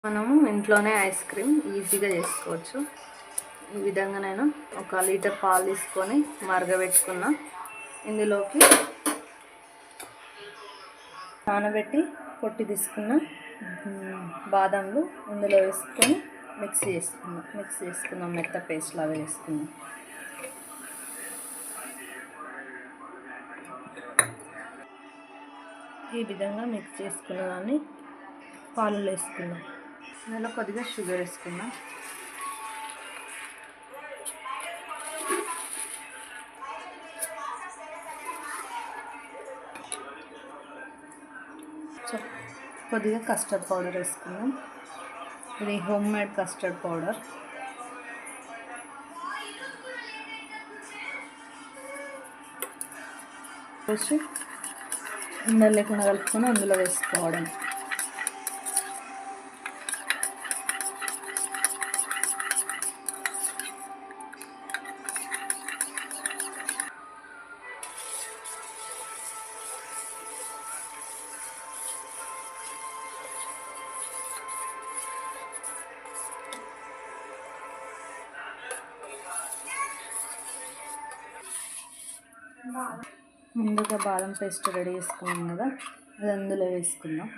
మనము ఇంట్లోనే ice cream ఈజీగా చేసుకోవచ్చు. ఈ విధంగా నేను 1 లీటర్ పాలు తీసుకొని మరగబెట్టుకున్నా. ఇందులోకి నానబెట్టి పొట్టి తీసుకున్న బాదంలు ఇందులో వేసుకొని మిక్స్ చేసుకున్నాం. మెత్త పేస్ట్ లాగా వేసుకున్నాం. ఈ విధంగా మిక్స్ చేసుకున్న దాన్ని పాలు వేసుకున్నాం. ఇందులో కొద్దిగా షుగర్ వేసుకున్నాం. కొద్దిగా కస్టర్డ్ పౌడర్ వేసుకున్నాం. ఇది హోమ్ మేడ్ కస్టర్డ్ పౌడర్. వేసి ఉండలు లేకుండా కలుపుకొని అందులో వేసుకోవడం. ముందుగా బాదం పేస్ట్ రెడీ చేసుకున్నాం కదా, అది అందులో వేసుకుందాం.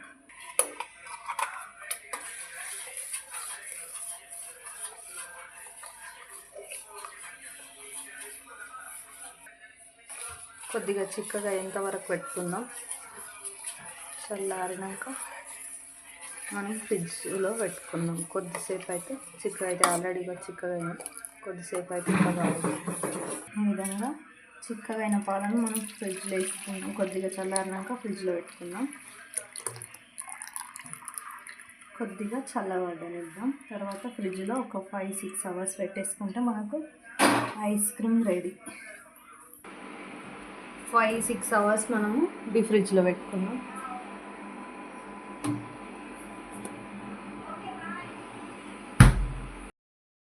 కొద్దిగా చిక్కగా అయ్యేంతవరకు పెట్టుకుందాం. చల్లారినాక మనం ఫ్రిడ్జ్లో పెట్టుకుందాం. కొద్దిసేపు అయితే చిక్కగా అయితే ఆల్రెడీగా చిక్కగా అయినా కొద్దిసేపు అయితే ఇంకా కావాలి. ఈ విధంగా చిక్కగా అయిన పాలను మనం ఫ్రిడ్జ్లో వేసుకుందాం. కొద్దిగా చల్లారినాక ఫ్రిడ్జ్లో పెట్టుకుందాం. కొద్దిగా చల్లబడనిద్దాం. తర్వాత ఫ్రిడ్జ్లో ఒక 5-6 అవర్స్ పెట్టేసుకుంటే మనకు ఐస్ క్రీమ్ రెడీ. 5-6 అవర్స్ మనము డీప్ ఫ్రిడ్జ్లో పెట్టుకుందాం.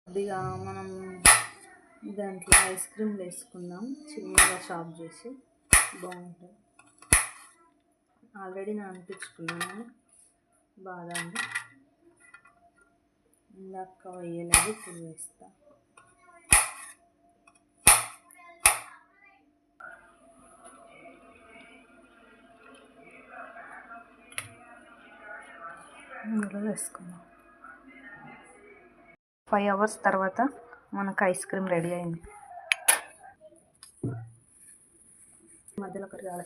కొద్దిగా మనం దాంట్లో ఐస్ క్రీమ్ వేసుకుందాం. చిన్నగా చాప్ చేసి బాగుంటుంది. ఆల్రెడీ నేను అనిపించుకున్నాను బాదాన్ని. ఇందాక వేయలేదు, ఇప్పుడు వేస్తా. ఇందులో వేసుకుందాం. 5 అవర్స్ తర్వాత మనకు ఐస్ క్రీమ్ రెడీ అయింది. మధ్యలో ఒకటి కాదు.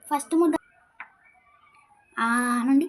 ఫస్ట్ ముద్ద నుండి